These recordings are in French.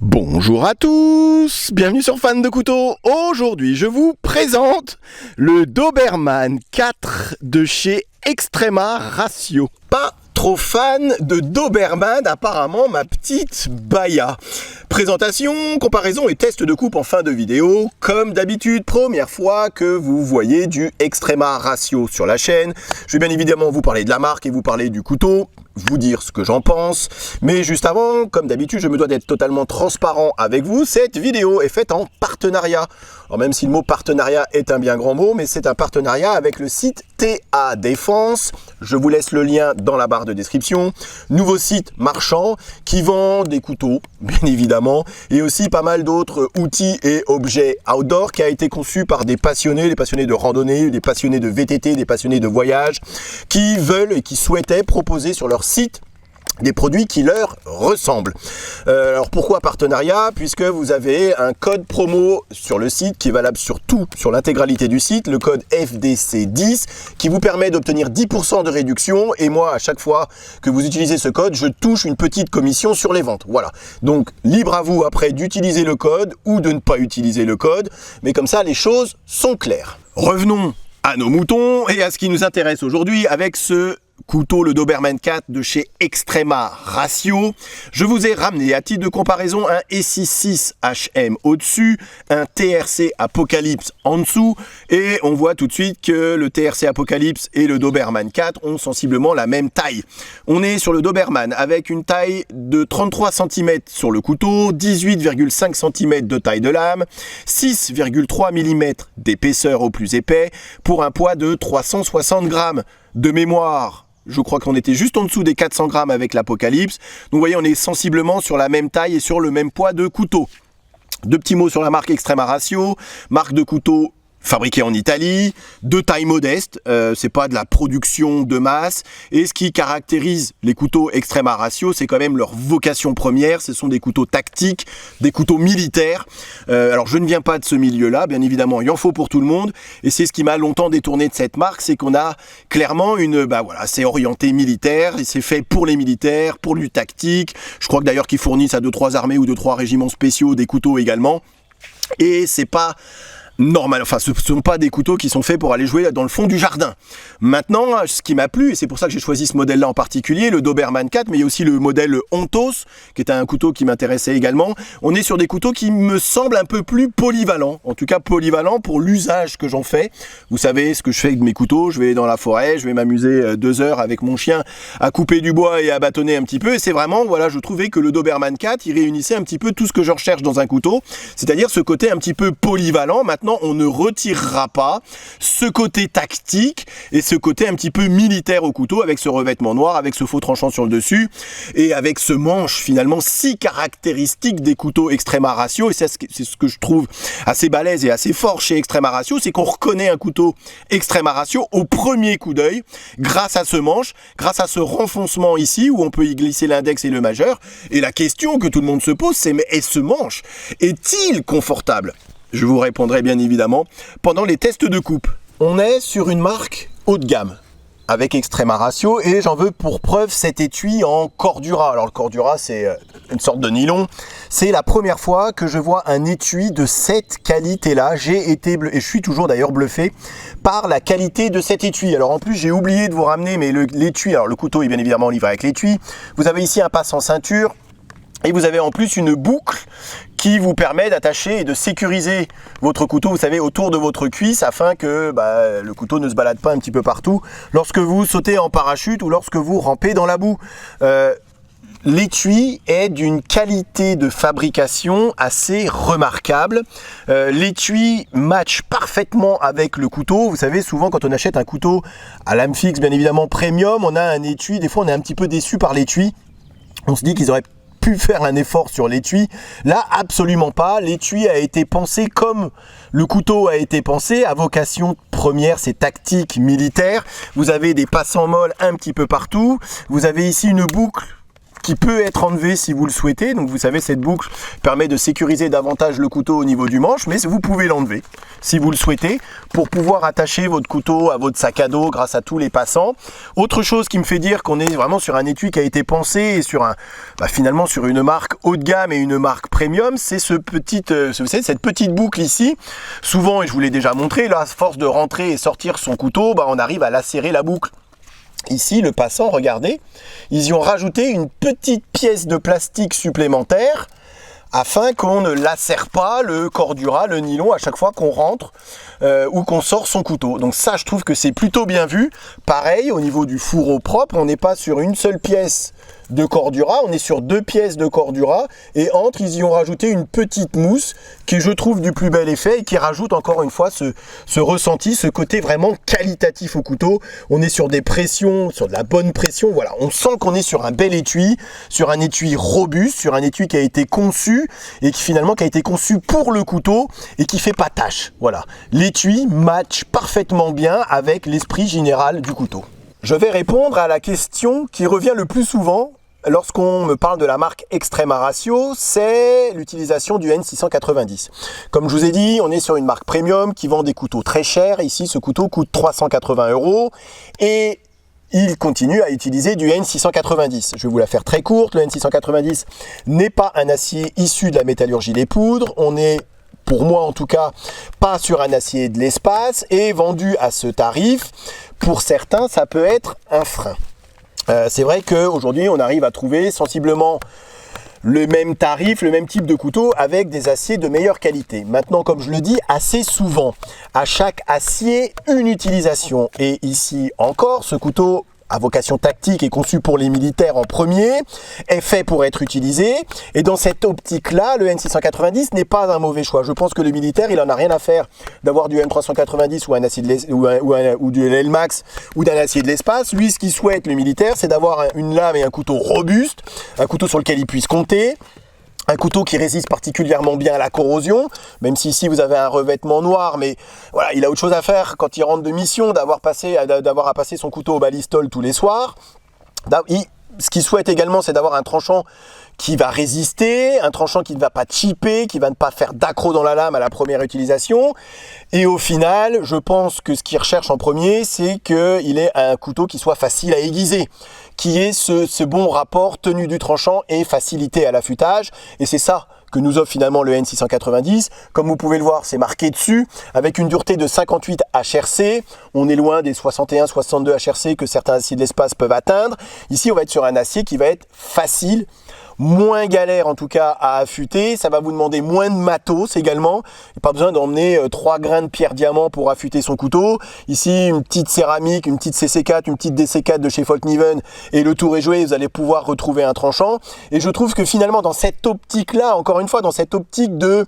Bonjour à tous, bienvenue sur Fan de Couteaux. Aujourd'hui, je vous présente le Doberman 4 de chez Extrema Ratio. Pas trop fan de Doberman, apparemment ma petite Baya. Présentation, comparaison et test de coupe en fin de vidéo. Comme d'habitude, première fois que vous voyez du Extrema Ratio sur la chaîne. Je vais bien évidemment vous parler de la marque et vous parler du couteau, vous dire ce que j'en pense. Mais juste avant, comme d'habitude, je me dois d'être totalement transparent avec vous. Cette vidéo est faite en partenariat. Alors même si le mot partenariat est un bien grand mot, mais c'est un partenariat avec le site TA Défense. Je vous laisse le lien dans la barre de description. Nouveau site marchand qui vend des couteaux, bien évidemment, et aussi pas mal d'autres outils et objets outdoor, qui a été conçu par des passionnés de randonnée, des passionnés de VTT, des passionnés de voyage, qui veulent et qui souhaitaient proposer sur leur site des produits qui leur ressemblent. Alors pourquoi partenariat? Puisque vous avez un code promo sur le site qui est valable sur tout, sur l'intégralité du site, le code FDC10 qui vous permet d'obtenir 10% de réduction, et moi à chaque fois que vous utilisez ce code, je touche une petite commission sur les ventes. Voilà. Donc libre à vous après d'utiliser le code ou de ne pas utiliser le code, mais comme ça les choses sont claires. Revenons à nos moutons et à ce qui nous intéresse aujourd'hui avec ce couteau, le Doberman 4 de chez Extrema Ratio. Je vous ai ramené à titre de comparaison un SI6 HM au-dessus, un TRC Apocalypse en dessous, et on voit tout de suite que le TRC Apocalypse et le Doberman 4 ont sensiblement la même taille. On est sur le Doberman avec une taille de 33 cm sur le couteau, 18,5 cm de taille de lame, 6,3 mm d'épaisseur au plus épais, pour un poids de 360 grammes. De mémoire, je crois qu'on était juste en dessous des 400 grammes avec l'Apocalypse. Donc vous voyez, on est sensiblement sur la même taille et sur le même poids de couteau. Deux petits mots sur la marque Extrema Ratio, marque de couteau fabriqué en Italie, de taille modeste, c'est pas de la production de masse, et ce qui caractérise les couteaux Extrema Ratio, c'est quand même leur vocation première, ce sont des couteaux tactiques, des couteaux militaires. Alors je ne viens pas de ce milieu-là, bien évidemment, il en faut pour tout le monde, et c'est ce qui m'a longtemps détourné de cette marque, c'est qu'on a clairement c'est orienté militaire, et c'est fait pour les militaires, pour du tactique. Je crois que d'ailleurs qu'ils fournissent à 2-3 armées ou 2-3 régiments spéciaux des couteaux également, et c'est pas normal, enfin ce ne sont pas des couteaux qui sont faits pour aller jouer dans le fond du jardin. Maintenant, ce qui m'a plu, et c'est pour ça que j'ai choisi ce modèle-là en particulier, le Doberman 4, mais il y a aussi le modèle Ontos, qui est un couteau qui m'intéressait également. On est sur des couteaux qui me semblent un peu plus polyvalents, en tout cas polyvalents pour l'usage que j'en fais. Vous savez ce que je fais avec mes couteaux, je vais dans la forêt, je vais m'amuser 2 heures avec mon chien à couper du bois et à bâtonner un petit peu, et c'est vraiment, voilà, je trouvais que le Doberman 4, il réunissait un petit peu tout ce que je recherche dans un couteau, c'est-à-dire ce côté un petit peu polyvalent. Maintenant, on ne retirera pas ce côté tactique et ce côté un petit peu militaire au couteau, avec ce revêtement noir, avec ce faux tranchant sur le dessus et avec ce manche finalement si caractéristique des couteaux Extrema Ratio. Et c'est ce que je trouve assez balèze et assez fort chez Extrema Ratio, c'est qu'on reconnaît un couteau Extrema Ratio au premier coup d'œil grâce à ce manche, grâce à ce renfoncement ici où on peut y glisser l'index et le majeur. Et la question que tout le monde se pose, c'est: mais est ce manche est-il confortable? Je vous répondrai bien évidemment pendant les tests de coupe. On est sur une marque haut de gamme avec Extrema Ratio, et j'en veux pour preuve cet étui en Cordura. Alors le Cordura, c'est une sorte de nylon. C'est la première fois que je vois un étui de cette qualité-là. J'ai été et je suis toujours d'ailleurs bluffé par la qualité de cet étui. Alors en plus, j'ai oublié de vous ramener mais l'étui. Alors le couteau est bien évidemment livré avec l'étui. Vous avez ici un passe en ceinture. Et vous avez en plus une boucle qui vous permet d'attacher et de sécuriser votre couteau, vous savez, autour de votre cuisse, afin que le couteau ne se balade pas un petit peu partout lorsque vous sautez en parachute ou lorsque vous rampez dans la boue. L'étui est d'une qualité de fabrication assez remarquable. L'étui match parfaitement avec le couteau. Vous savez, souvent quand on achète un couteau à lame fixe, bien évidemment premium, on a un étui, des fois on est un petit peu déçu par l'étui. On se dit qu'ils auraient faire un effort sur l'étui. Là, absolument pas. L'étui a été pensé comme le couteau a été pensé, à vocation première, c'est tactique militaire. Vous avez des passants molles un petit peu partout. Vous avez ici une boucle qui peut être enlevée si vous le souhaitez. Donc vous savez, cette boucle permet de sécuriser davantage le couteau au niveau du manche, mais vous pouvez l'enlever si vous le souhaitez pour pouvoir attacher votre couteau à votre sac à dos grâce à tous les passants. Autre chose qui me fait dire qu'on est vraiment sur un étui qui a été pensé et sur finalement sur une marque haut de gamme et une marque premium, c'est cette petite boucle ici. Souvent, et je vous l'ai déjà montré, là, à force de rentrer et sortir son couteau, on arrive à lacérer la boucle. Ici, le passant, regardez, ils y ont rajouté une petite pièce de plastique supplémentaire afin qu'on ne lacère pas le cordura, le nylon à chaque fois qu'on rentre ou qu'on sort son couteau. Donc ça, je trouve que c'est plutôt bien vu. Pareil, au niveau du fourreau propre, on n'est pas sur une seule pièce de cordura, on est sur 2 pièces de cordura et entre, ils y ont rajouté une petite mousse qui, je trouve, du plus bel effet et qui rajoute encore une fois ce ressenti, ce côté vraiment qualitatif au couteau. On est sur des pressions, sur de la bonne pression, voilà, on sent qu'on est sur un bel étui, sur un étui robuste, sur un étui qui a été conçu et qui finalement a été conçu pour le couteau et qui fait pas tâche. Voilà, l'étui match parfaitement bien avec l'esprit général du couteau. Je vais répondre à la question qui revient le plus souvent lorsqu'on me parle de la marque Extrema Ratio, c'est l'utilisation du N690. Comme je vous ai dit, on est sur une marque premium qui vend des couteaux très chers. Ici, ce couteau coûte 380 € et il continue à utiliser du N690. Je vais vous la faire très courte. Le N690 n'est pas un acier issu de la métallurgie des poudres. On est, pour moi en tout cas, pas sur un acier de l'espace et vendu à ce tarif, pour certains, ça peut être un frein. C'est vrai qu'aujourd'hui, on arrive à trouver sensiblement le même tarif, le même type de couteau avec des aciers de meilleure qualité. Maintenant, comme je le dis assez souvent, à chaque acier, une utilisation. Et ici encore, ce couteau à vocation tactique et conçu pour les militaires en premier, est fait pour être utilisé. Et dans cette optique-là, le N690 n'est pas un mauvais choix. Je pense que le militaire, il en a rien à faire d'avoir du M390 ou un acier ou du LMAX ou d'un acier de l'espace. Lui, ce qu'il souhaite, le militaire, c'est d'avoir une lame et un couteau robuste, un couteau sur lequel il puisse compter. Un couteau qui résiste particulièrement bien à la corrosion, même si ici vous avez un revêtement noir, mais voilà, il a autre chose à faire quand il rentre de mission, d'avoir à passer son couteau au balistol tous les soirs. Ce qu'il souhaite également, c'est d'avoir un tranchant qui va résister, un tranchant qui ne va pas chipper, qui va ne pas faire d'accroc dans la lame à la première utilisation. Et au final, je pense que ce qu'il recherche en premier, c'est qu'il ait un couteau qui soit facile à aiguiser, qui ait ce bon rapport tenue du tranchant et facilité à l'affûtage. Et c'est ça que nous offre finalement le N690. Comme vous pouvez le voir, c'est marqué dessus, avec une dureté de 58 HRC. On est loin des 61-62 HRC que certains aciers de l'espace peuvent atteindre. Ici, on va être sur un acier qui va être facile, moins galère en tout cas à affûter. Ça va vous demander moins de matos également. Il n'y a pas besoin d'emmener 3 grains de pierre diamant pour affûter son couteau. Ici, une petite céramique, une petite CC4, une petite DC4 de chez Folkniven et le tour est joué, vous allez pouvoir retrouver un tranchant. Et je trouve que finalement dans cette optique-là, encore une fois, dans cette optique de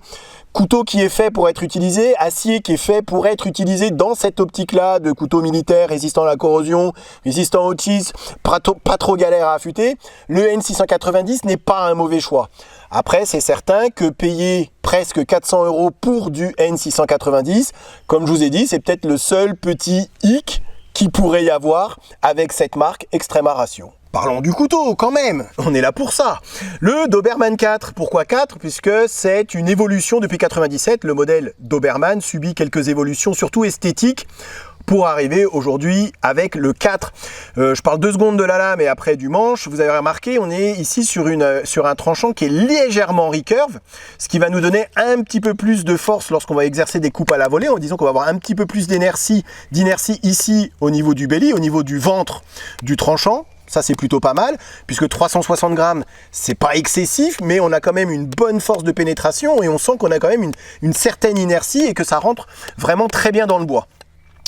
couteau qui est fait pour être utilisé, acier qui est fait pour être utilisé dans cette optique-là de couteau militaire résistant à la corrosion, résistant au cheese, pas trop galère à affûter, le N690 n'est pas un mauvais choix. Après, c'est certain que payer presque 400 € pour du N690, comme je vous ai dit, c'est peut-être le seul petit hic qu'il pourrait y avoir avec cette marque Extrema Ratio. Parlons du couteau quand même, on est là pour ça. Le Doberman 4, pourquoi 4? Puisque c'est une évolution depuis 97, le modèle Doberman subit quelques évolutions, surtout esthétiques, pour arriver aujourd'hui avec le 4. Je parle 2 secondes de la lame et après du manche. Vous avez remarqué, on est ici sur un tranchant qui est légèrement recurve, ce qui va nous donner un petit peu plus de force lorsqu'on va exercer des coupes à la volée, en disant qu'on va avoir un petit peu plus d'inertie ici au niveau du belly, au niveau du ventre du tranchant. Ça, c'est plutôt pas mal, puisque 360 grammes, c'est pas excessif, mais on a quand même une bonne force de pénétration et on sent qu'on a quand même une certaine inertie et que ça rentre vraiment très bien dans le bois.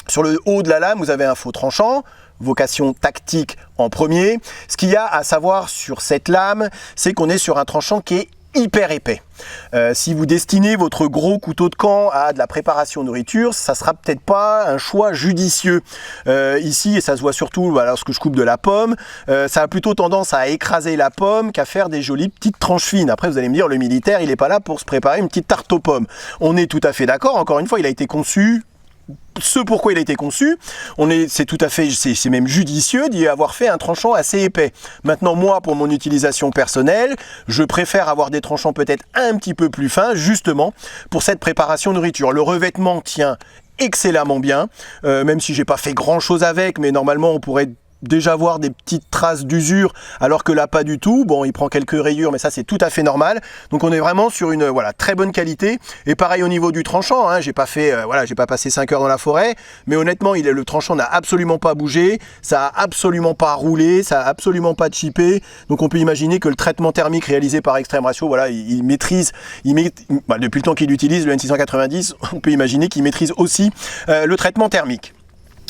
Sur le haut de la lame, vous avez un faux tranchant, vocation tactique en premier. Ce qu'il y a à savoir sur cette lame, c'est qu'on est sur un tranchant qui est hyper épais. Si vous destinez votre gros couteau de camp à de la préparation nourriture, ça sera peut-être pas un choix judicieux. Ici, et ça se voit surtout lorsque je coupe de la pomme, ça a plutôt tendance à écraser la pomme qu'à faire des jolies petites tranches fines. Après, vous allez me dire, le militaire, il n'est pas là pour se préparer une petite tarte aux pommes. On est tout à fait d'accord. Encore une fois, il a été conçu ce pourquoi il a été conçu. C'est tout à fait, c'est même judicieux d'y avoir fait un tranchant assez épais. Maintenant, moi, pour mon utilisation personnelle, je préfère avoir des tranchants peut-être un petit peu plus fins, justement, pour cette préparation nourriture. Le revêtement tient excellemment bien, même si j'ai pas fait grand chose avec, mais normalement on pourrait déjà voir des petites traces d'usure, alors que là pas du tout. Bon, il prend quelques rayures, mais ça c'est tout à fait normal. Donc on est vraiment sur une très bonne qualité. Et pareil au niveau du tranchant, hein, j'ai pas passé 5 heures dans la forêt, mais honnêtement le tranchant n'a absolument pas bougé, ça a absolument pas roulé, ça a absolument pas chippé. Donc on peut imaginer que le traitement thermique réalisé par Extreme Ratio, il maîtrise, depuis le temps qu'il utilise le N690, on peut imaginer qu'il maîtrise aussi le traitement thermique.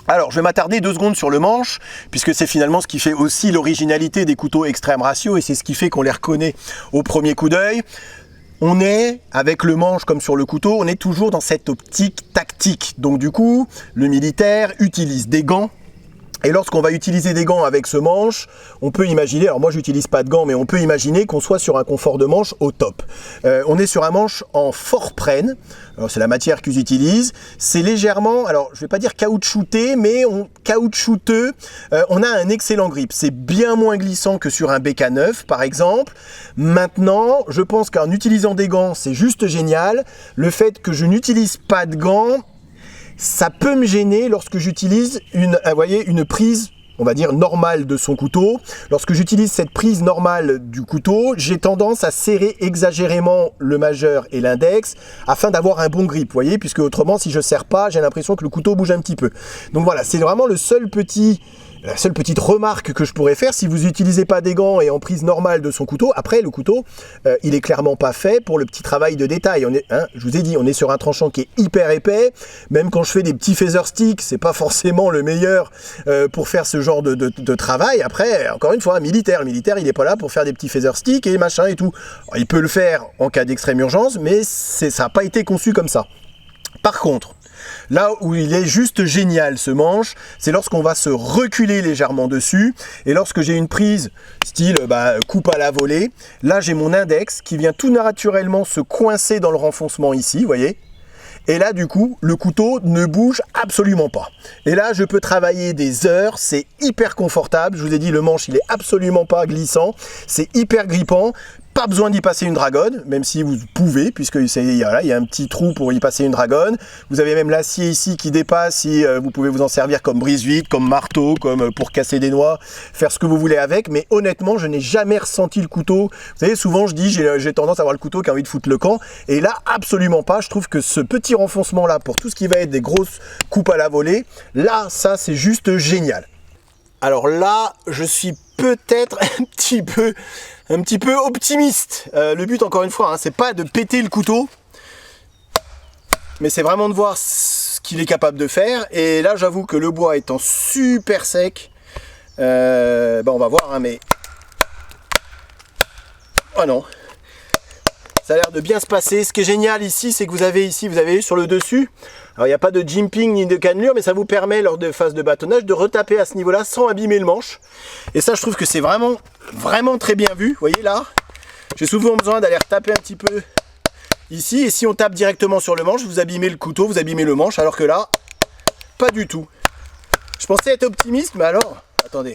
Alors, je vais m'attarder 2 secondes sur le manche, puisque c'est finalement ce qui fait aussi l'originalité des couteaux Extreme Ratio, et c'est ce qui fait qu'on les reconnaît au premier coup d'œil. On est, avec le manche comme sur le couteau, on est toujours dans cette optique tactique. Donc du coup, le militaire utilise des gants. Et lorsqu'on va utiliser des gants avec ce manche, on peut imaginer, alors moi j'utilise pas de gants, mais on peut imaginer qu'on soit sur un confort de manche au top. On est sur un manche en Forprene, alors c'est la matière qu'ils utilisent, c'est légèrement, alors je vais pas dire caoutchouté, mais caoutchouteux, on a un excellent grip, c'est bien moins glissant que sur un BK9 par exemple. Maintenant, je pense qu'en utilisant des gants, c'est juste génial. Le fait que je n'utilise pas de gants, ça peut me gêner lorsque j'utilise une prise, on va dire, normale de son couteau. Lorsque j'utilise cette prise normale du couteau, j'ai tendance à serrer exagérément le majeur et l'index afin d'avoir un bon grip, vous voyez, puisque autrement, si je ne serre pas, j'ai l'impression que le couteau bouge un petit peu. Donc voilà, c'est vraiment la seule petite remarque que je pourrais faire si vous n'utilisez pas des gants et en prise normale de son couteau. Après, le couteau, il est clairement pas fait pour le petit travail de détail. Je vous ai dit, on est sur un tranchant qui est hyper épais. Même quand je fais des petits feather sticks, c'est pas forcément le meilleur pour faire ce genre de travail. Après, encore une fois, le militaire, il est pas là pour faire des petits feather sticks et machin et tout. Alors, il peut le faire en cas d'extrême urgence, mais ça n'a pas été conçu comme ça. Par contre, là où il est juste génial ce manche, c'est lorsqu'on va se reculer légèrement dessus et lorsque j'ai une prise style coupe à la volée, là j'ai mon index qui vient tout naturellement se coincer dans le renfoncement ici, vous voyez. Et là du coup le couteau ne bouge absolument pas. Et là je peux travailler des heures, c'est hyper confortable. Je vous ai dit, le manche il est absolument pas glissant, c'est hyper grippant. Pas besoin d'y passer une dragonne, même si vous pouvez, puisque il y a un petit trou pour y passer une dragonne. Vous avez même l'acier ici qui dépasse, si vous pouvez vous en servir comme brise-vide, comme marteau, comme pour casser des noix, faire ce que vous voulez avec. Mais honnêtement, je n'ai jamais ressenti le couteau. Vous savez, souvent je dis, j'ai tendance à avoir le couteau qui a envie de foutre le camp. Et là, absolument pas. Je trouve que ce petit renfoncement là, pour tout ce qui va être des grosses coupes à la volée, là, ça c'est juste génial. Alors là, je suis peut-être un petit peu optimiste. Le but, encore une fois, c'est pas de péter le couteau, mais c'est vraiment de voir ce qu'il est capable de faire. Et là, j'avoue que le bois étant super sec, on va voir, mais... Oh non, ça a l'air de bien se passer. Ce qui est génial ici, c'est que vous avez vu sur le dessus, alors il n'y a pas de jimping ni de cannelure, mais ça vous permet lors de phase de bâtonnage de retaper à ce niveau-là sans abîmer le manche. Et ça, je trouve que c'est vraiment très bien vu. Vous voyez là, j'ai souvent besoin d'aller retaper un petit peu ici. Et si on tape directement sur le manche, vous abîmez le couteau, vous abîmez le manche, alors que là, pas du tout. Je pensais être optimiste, mais alors, attendez.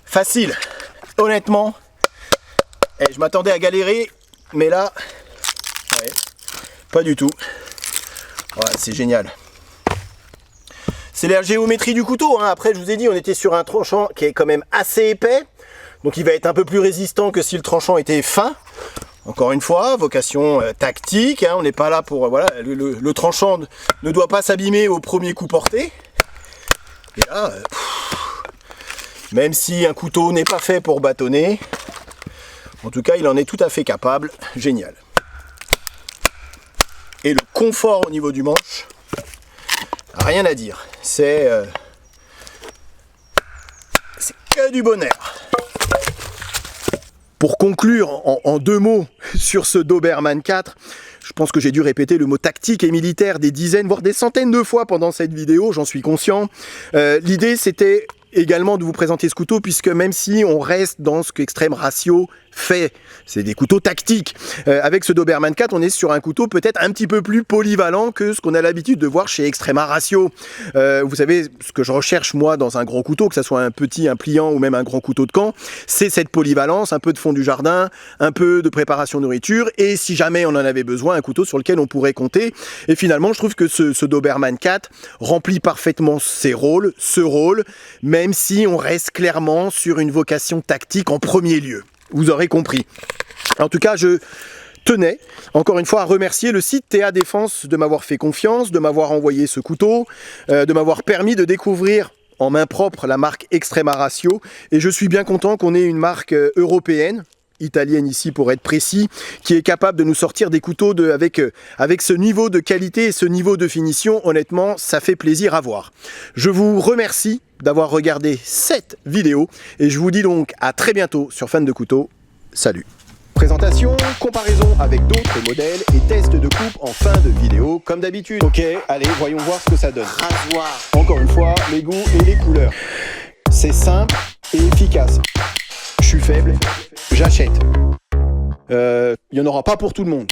Facile, honnêtement. Je m'attendais à galérer, mais là, pas du tout. Ouais, c'est génial. C'est la géométrie du couteau. Après, je vous ai dit, on était sur un tranchant qui est quand même assez épais. Donc il va être un peu plus résistant que si le tranchant était fin. Encore une fois, vocation tactique. On n'est pas là pour... le tranchant ne doit pas s'abîmer au premier coup porté. Et là... même si un couteau n'est pas fait pour bâtonner, en tout cas, il en est tout à fait capable. Génial. Et le confort au niveau du manche, rien à dire. C'est que du bonheur. Pour conclure en 2 mots sur ce Doberman 4, je pense que j'ai dû répéter le mot tactique et militaire des dizaines, voire des centaines de fois pendant cette vidéo, j'en suis conscient. L'idée, c'était également de vous présenter ce couteau, puisque même si on reste dans ce qu'Extreme Ratio fait, c'est des couteaux tactiques, avec ce Doberman 4 on est sur un couteau peut-être un petit peu plus polyvalent que ce qu'on a l'habitude de voir chez Extrema Ratio. Vous savez, ce que je recherche moi dans un gros couteau, que ce soit un petit, un pliant ou même un grand couteau de camp, c'est cette polyvalence, un peu de fond du jardin, un peu de préparation nourriture, et si jamais on en avait besoin, un couteau sur lequel on pourrait compter. Et finalement je trouve que ce Doberman 4 remplit parfaitement ce rôle, même si on reste clairement sur une vocation tactique en premier lieu. Vous aurez compris. En tout cas, je tenais encore une fois à remercier le site TA Défense de m'avoir fait confiance, de m'avoir envoyé ce couteau, de m'avoir permis de découvrir en main propre la marque Extrema Ratio. Et je suis bien content qu'on ait une marque européenne, italienne ici pour être précis, qui est capable de nous sortir des couteaux avec ce niveau de qualité et ce niveau de finition. Honnêtement, ça fait plaisir à voir. Je vous remercie d'avoir regardé cette vidéo et je vous dis donc à très bientôt sur Fan de Couteaux. Salut! Présentation, comparaison avec d'autres modèles et test de coupe en fin de vidéo comme d'habitude. Ok, allez, voyons voir ce que ça donne. Rasoir. Encore une fois, les goûts et les couleurs. C'est simple et efficace. Je suis faible, j'achète. Il n'y en aura pas pour tout le monde.